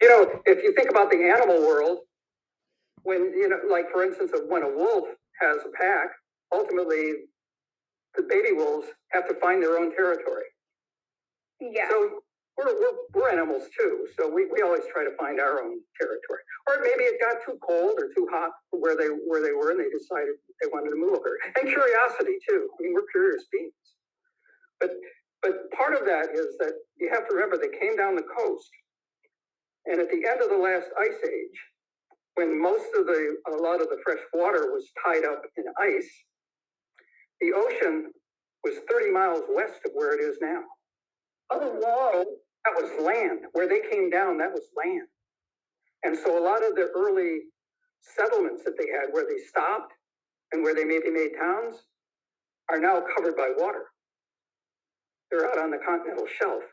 You know, if you think about the animal world, when, you know, like for instance, when a wolf has a pack, ultimately the baby wolves have to find their own territory. Yeah. So we're animals too. So we always try to find our own territory. Or maybe it got too cold or too hot where they were and they decided they wanted to move over. And curiosity too. I mean, we're curious beings. But part of that is that you have to remember they came down the coast. And at the end of the last ice age, when a lot of the fresh water was tied up in ice, the ocean was 30 miles west of where it is now. Oh, whoa. That was land. Where they came down, that was land. And so a lot of the early settlements that they had where they stopped and where they maybe made towns are now covered by water. They're out on the continental shelf.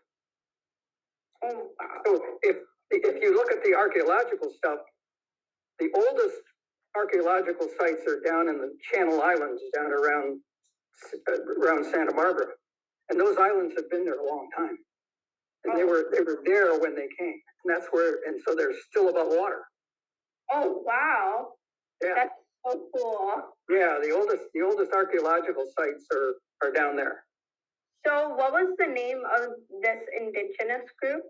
Oh, wow. So if you look at the archaeological stuff, the oldest archaeological sites are down in the Channel Islands, down around Santa Barbara, and those islands have been there a long time, and they were there when they came, and that's where, and so they're still above water. Oh, wow. Yeah. That's so cool. Yeah, the oldest archaeological sites are down there. So what was the name of this indigenous group?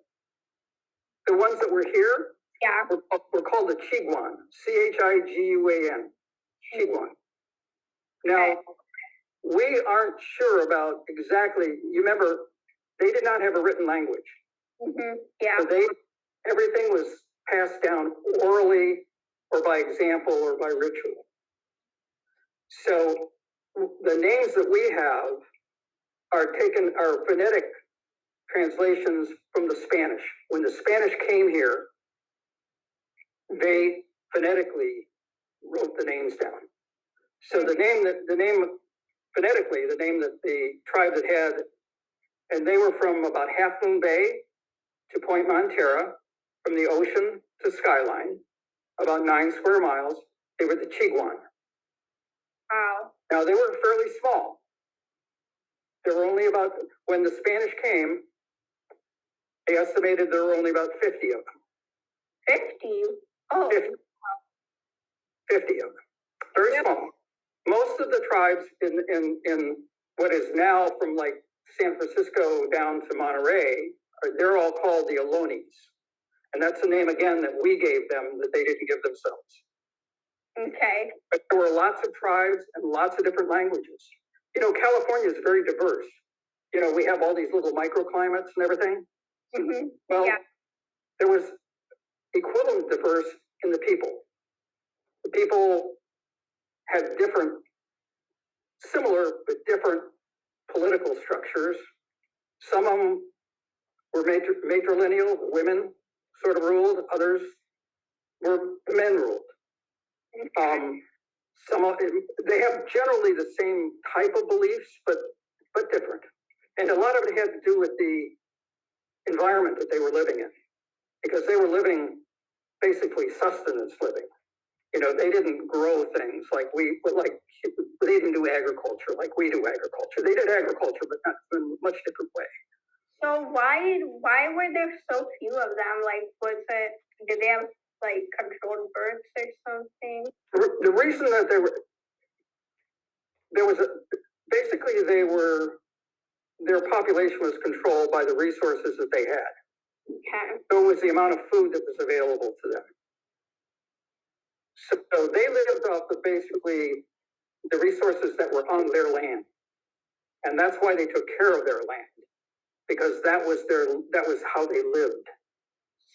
The ones that were here, Yeah. were called the Chiguan, Chiguan, Chiguan. Now, we aren't sure about exactly, you remember, they did not have a written language. Mm-hmm. Yeah. So everything was passed down orally or by example or by ritual. So the names that we have are phonetic translations from the Spanish. When the Spanish came here, they phonetically wrote the names down. So the name phonetically, the name that the tribe that had, and they were from about Half Moon Bay to Point Montera, from the ocean to skyline, about 9 square miles. They were the Chiguan. Wow. Now they were fairly small. There were only about, when the Spanish came, they estimated there were only about 50 of them. 50? Oh. 50 of them. Very small. Most of the tribes in what is now from like San Francisco down to Monterey, they're all called the Ohlone. And that's a name, again, that we gave them that they didn't give themselves. Okay. But there were lots of tribes and lots of different languages. You know, California is very diverse. You know, we have all these little microclimates and everything. Mm-hmm. Well, yeah. There was equivalent diverse in the people. The people had similar but different political structures. Some of them were matrilineal, women sort of ruled, others were men ruled. They have generally the same type of beliefs, but different. And a lot of it had to do with the environment that they were living in, because they were living basically sustenance living. You know, they didn't grow things like they didn't do agriculture like we do agriculture. They did agriculture, but not in a much different way. So why were there so few of them? Like, did they have like controlled births or something? The reason that basically their population was controlled by the resources that they had. Okay. So it was the amount of food that was available to them. So they lived off of basically the resources that were on their land. And that's why they took care of their land, because that was how they lived.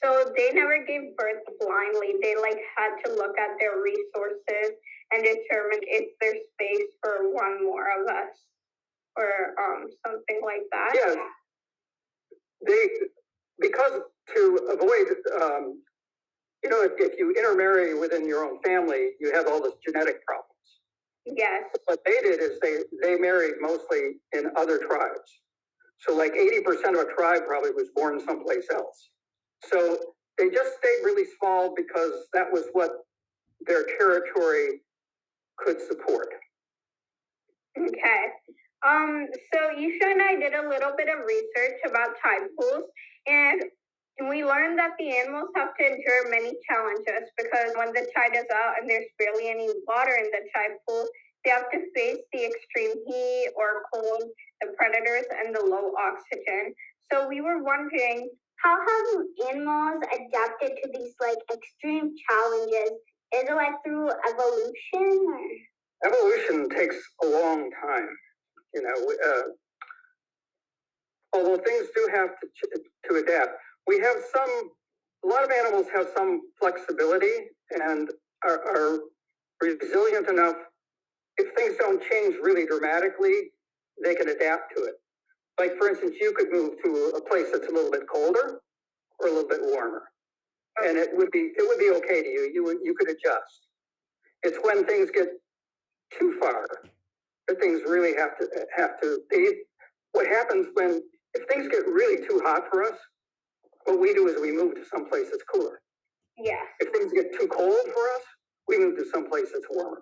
So they never gave birth blindly. They had to look at their resources and determine if there's space for one more of us, or something like that. Yes. Because to avoid, if you intermarry within your own family, you have all this genetic problems. Yes. What they did is they married mostly in other tribes. So like 80% of a tribe probably was born someplace else. So they just stayed really small because that was what their territory could support. Okay. So Isha and I did a little bit of research about tide pools, and And we learned that the animals have to endure many challenges because when the tide is out and there's barely any water in the tide pool, they have to face the extreme heat or cold, the predators, and the low oxygen. So we were wondering, how have animals adapted to these like extreme challenges? Is it like through evolution or? Evolution takes a long time, although things do have to adapt. We have a lot of animals have some flexibility and are resilient enough. If things don't change really dramatically, they can adapt to it. Like, for instance, you could move to a place that's a little bit colder or a little bit warmer, and it would be okay to you. You could adjust. It's when things get too far that things really have to. What happens if things get really too hot for us? What we do is we move to some place that's cooler. Yeah. If things get too cold for us, we move to some place that's warmer,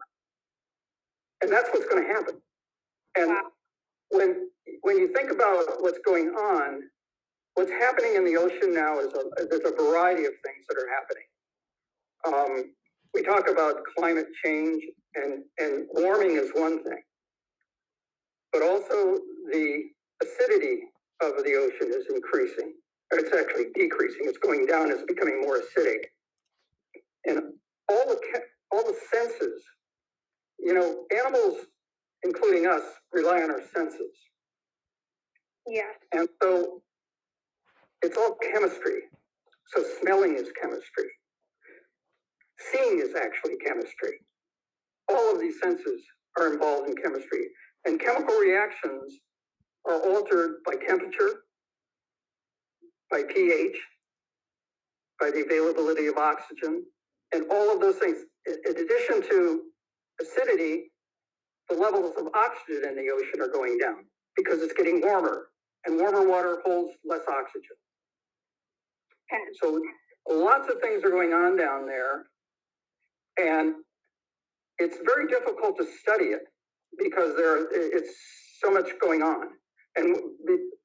and that's what's going to happen. And wow. when you think about what's going on, what's happening in the ocean now is there's a variety of things that are happening. We talk about climate change, and warming is one thing, but also the acidity of the ocean is increasing. Or it's actually decreasing. It's going down. It's becoming more acidic, and all the senses. Animals, including us, rely on our senses. Yeah. And so it's all chemistry. So smelling is chemistry. Seeing is actually chemistry. All of these senses are involved in chemistry. And chemical reactions are altered by temperature, by pH, by the availability of oxygen, and all of those things. In addition to acidity, the levels of oxygen in the ocean are going down because it's getting warmer, and warmer water holds less oxygen. Okay. So lots of things are going on down there, and it's very difficult to study it because it's so much going on. And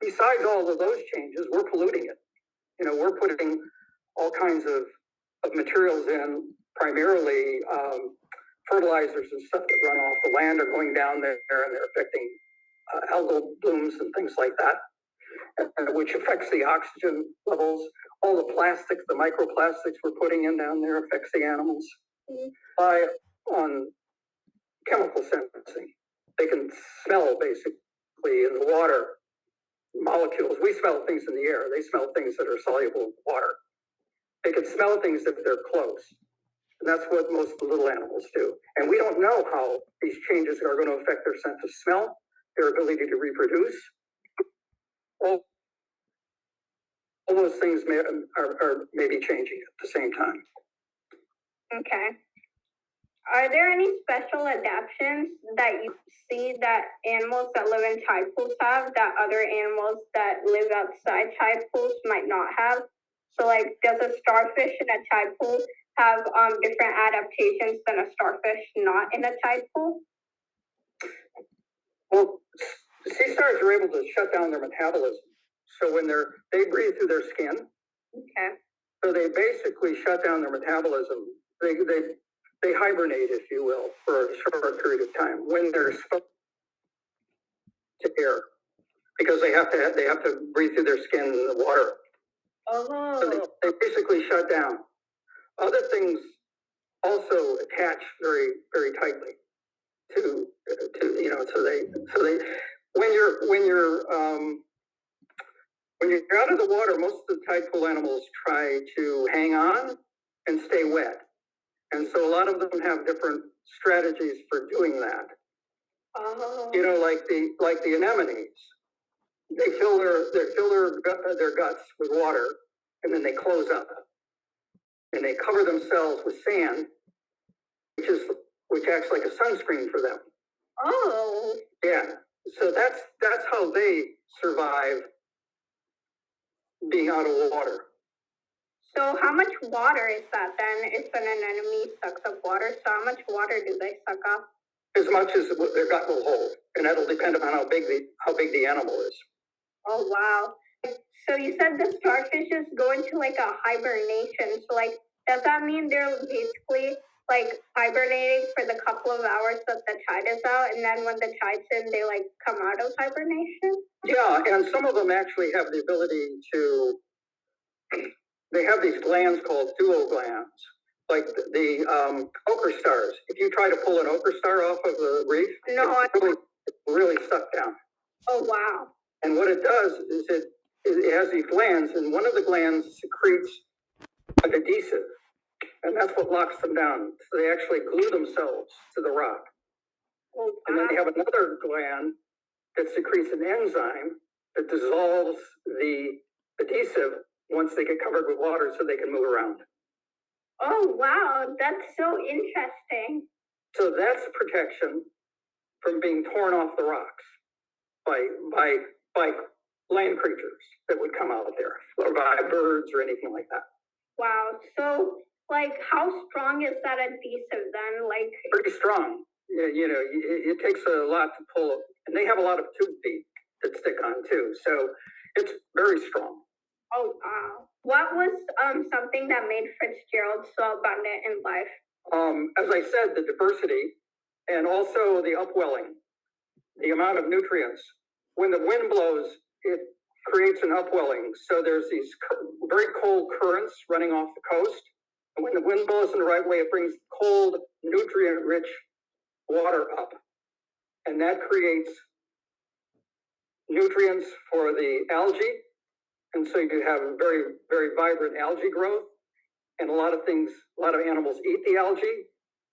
besides all of those changes, we're polluting it. We're putting all kinds of materials in, primarily fertilizers and stuff that run off the land are going down there, and they're affecting algal blooms and things like that, which affects the oxygen levels. All the plastics, the microplastics we're putting in down there affects the animals. By on chemical sensing, they can smell basically in the water molecules. We smell things in the air. They smell things that are soluble in water. They can smell things if they're close. And that's what most of the little animals do. And we don't know how these changes are going to affect their sense of smell, their ability to reproduce. All those things are maybe changing at the same time. Okay. Are there any special adaptations that you see that animals that live in tide pools have that other animals that live outside tide pools might not have? So, like, does a starfish in a tide pool have different adaptations than a starfish not in a tide pool? Well, sea stars are able to shut down their metabolism. So when they breathe through their skin. Okay. So they basically shut down their metabolism. They hibernate, if you will, for a short period of time when they're exposed to air, because they have to breathe through their skin in the water. Oh. So they basically shut down. Other things also attach very, very tightly to so they when you're out of the water, most of the tide pool animals try to hang on and stay wet. And so a lot of them have different strategies for doing that. Oh. Like the anemones, they fill their guts with water, and then they close up, and they cover themselves with sand, which acts like a sunscreen for them. Oh. Yeah. So that's how they survive being out of water. So how much water is that then if an anemone sucks up water? So how much water do they suck up? As much as their gut will hold, and that'll depend on how big the animal is. Oh wow. So you said the starfishes go into like a hibernation. So like, does that mean they're basically like hibernating for the couple of hours that the tide is out, and then when the tide's in, they like come out of hibernation? Yeah, and some of them actually have the ability to. They have these glands called duo glands, like the ochre stars. If you try to pull an ochre star off of the reef, no, it's really stuck down. Oh wow! And what it does is it has these glands, and one of the glands secretes an adhesive, and that's what locks them down. So they actually glue themselves to the rock. Oh, wow. And then they have another gland that secretes an enzyme that dissolves the adhesive once they get covered with water so they can move around. Oh, wow. That's so interesting. So that's protection from being torn off the rocks by land creatures that would come out there, or by birds or anything like that. Wow. So, like, how strong is that adhesive then? Like, pretty strong. It takes a lot to pull, and they have a lot of tube feet that stick on too. So it's very strong. Oh wow! What was something that made Fitzgerald so abundant in life? As I said, the diversity, and also the upwelling, the amount of nutrients. When the wind blows, it creates an upwelling. So there's these very cold currents running off the coast. And when the wind blows in the right way, it brings cold, nutrient-rich water up. And that creates nutrients for the algae. And so you have very, very vibrant algae growth. And a lot of animals eat the algae.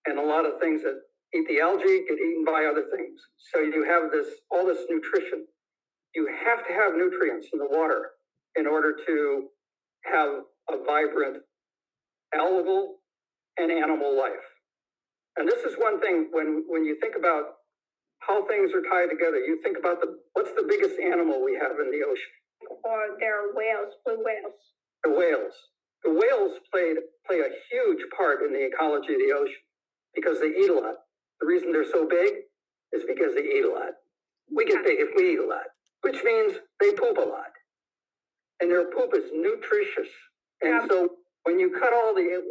And a lot of things that eat the algae get eaten by other things. So you have all this nutrition. You have to have nutrients in the water in order to have a vibrant algal and animal life. And this is one thing when you think about how things are tied together, you think about what's the biggest animal we have in the ocean? Or there are whales, blue whales. The whales. The whales play a huge part in the ecology of the ocean because they eat a lot. The reason they're so big is because they eat a lot. We get big if we eat a lot, which means they poop a lot. And their poop is nutritious. And so when you cut all the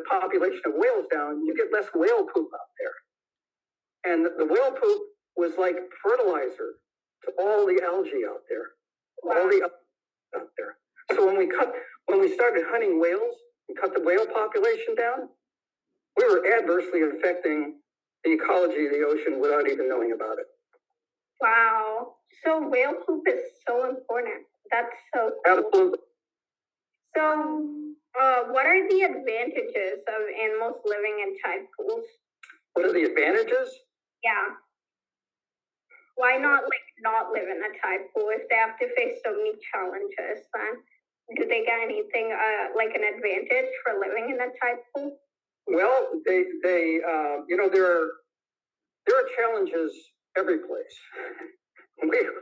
population of whales down, you get less whale poop out there. And the whale poop was like fertilizer to all the algae out there, all the out there. So when we started hunting whales and cut the whale population down, we were adversely affecting the ecology of the ocean without even knowing about it. Wow. So whale poop is so important. That's so cool. Absolutely. So, what are the advantages of animals living in tide pools? What are the advantages? Yeah. Why not live in a tide pool if they have to face so many challenges? Then do they get anything like an advantage for living in a tide pool? Well, there are challenges every place.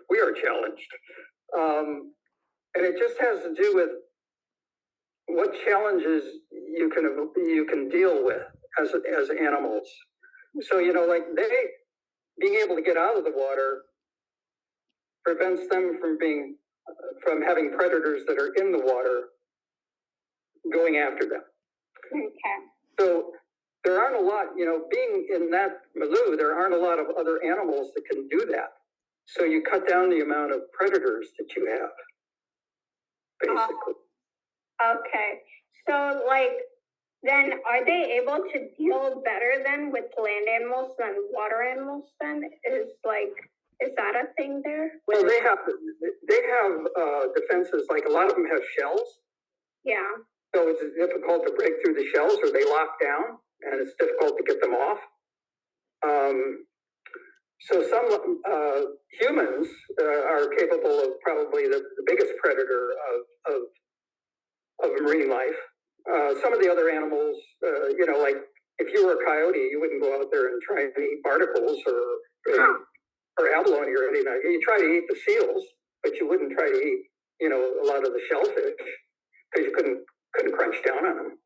We are challenged, and it just has to do with what challenges you can deal with as animals. So being able to get out of the water prevents them from having predators that are in the water going after them. Okay. So there aren't a lot, being in that milieu, there aren't a lot of other animals that can do that. So you cut down the amount of predators that you have, basically. Okay. So then are they able to deal better then with land animals than water animals then? Is that a thing there? Well, they have defenses, like a lot of them have shells. Yeah. So it's difficult to break through the shells, or they lock down, and it's difficult to get them off. So some humans are capable of probably the biggest predator of marine life. Some of the other animals, like if you were a coyote, you wouldn't go out there and try to eat barnacles or abalone or anything. You try to eat the seals, but you wouldn't try to eat, a lot of the shellfish because you couldn't crunch down on them.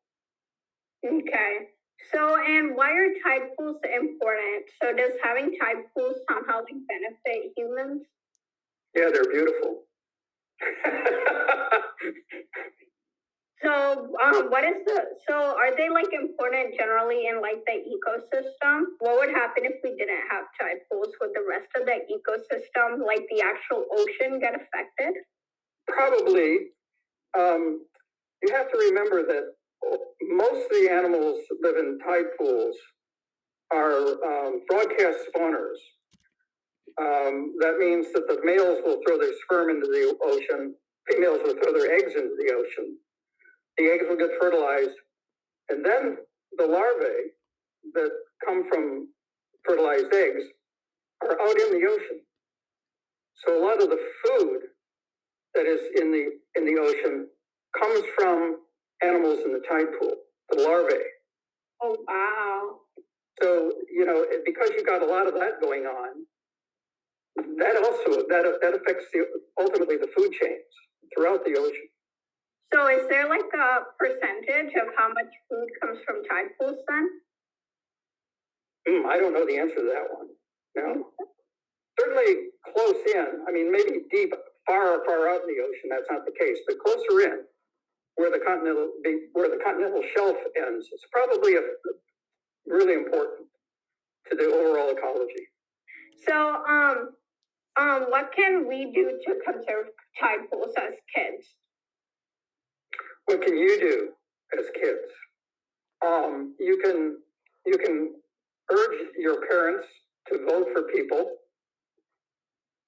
Okay. So, and why are tide pools important? So does having tide pools somehow benefit humans? Yeah, they're beautiful. So, are they like important generally in like the ecosystem? What would happen if we didn't have tide pools? Would the rest of the ecosystem, like the actual ocean, get affected? Probably. You have to remember that most of the animals that live in tide pools are broadcast spawners. That means that the males will throw their sperm into the ocean, females will throw their eggs into the ocean. The eggs will get fertilized, and then the larvae that come from fertilized eggs are out in the ocean. So a lot of the food that is in the ocean comes from animals in the tide pool, the larvae. Oh, wow. So, because you got a lot of that going on, that affects ultimately the food chains throughout the ocean. So is there like a percentage of how much food comes from tide pools then? I don't know the answer to that one. No. Certainly close in. I mean, maybe deep, far out in the ocean, that's not the case. But closer in, where the continental shelf ends, it's probably really important to the overall ecology. So, what can we do to conserve tide pools as kids? What can you do as kids? You can urge your parents to vote for people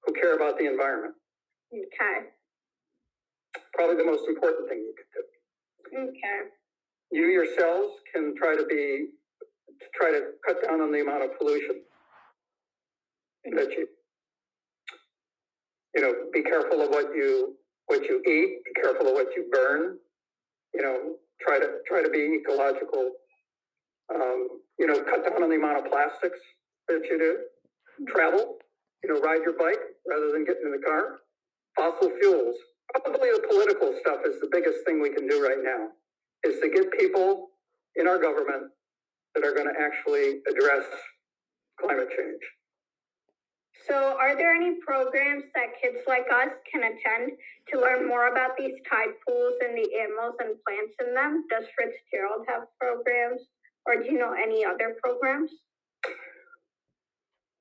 who care about the environment. Okay. Probably the most important thing you can do. Okay. You yourselves can try to cut down on the amount of pollution that be careful of what you eat, be careful of what you burn, try to be ecological, cut down on the amount of plastics that you do, travel, ride your bike rather than getting in the car, fossil fuels. Probably the political stuff is the biggest thing we can do right now, is to get people in our government that are going to actually address climate change. So are there any programs that kids like us can attend to learn more about these tide pools and the animals and plants in them? Does Fitzgerald have programs, or do you know any other programs?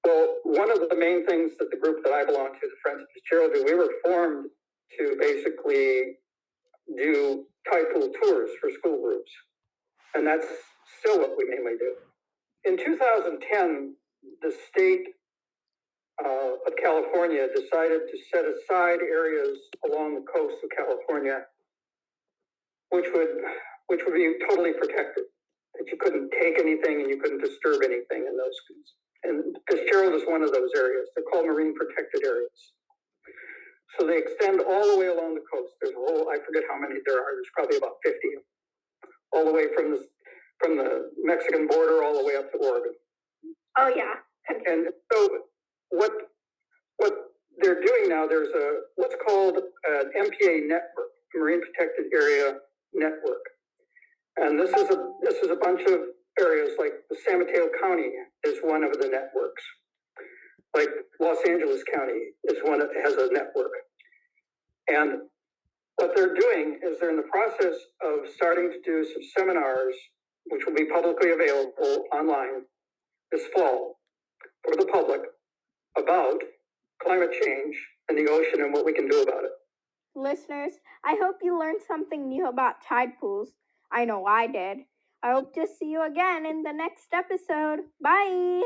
Well, one of the main things that the group that I belong to, the Friends of Fitzgerald, do, we were formed to basically do tide pool tours for school groups. And that's still what we mainly do. In 2010, the state of California decided to set aside areas along the coast of California, which would be totally protected. That you couldn't take anything and you couldn't disturb anything in those. And Fitzgerald is one of those areas. They're called marine protected areas. So they extend all the way along the coast. There's a whole, I forget how many there are. There's probably about 50 of them. All the way from the Mexican border all the way up to Oregon. Oh yeah. And so what they're doing now, there's what's called an MPA network, Marine Protected Area Network. And this is a bunch of areas, like the San Mateo County is one of the networks. Like Los Angeles County is one that has a network. And what they're doing is they're in the process of starting to do some seminars, which will be publicly available online this fall for the public, about climate change and the ocean and what we can do about it. Listeners, I hope you learned something new about tide pools. I know I did. I hope to see you again in the next episode. Bye!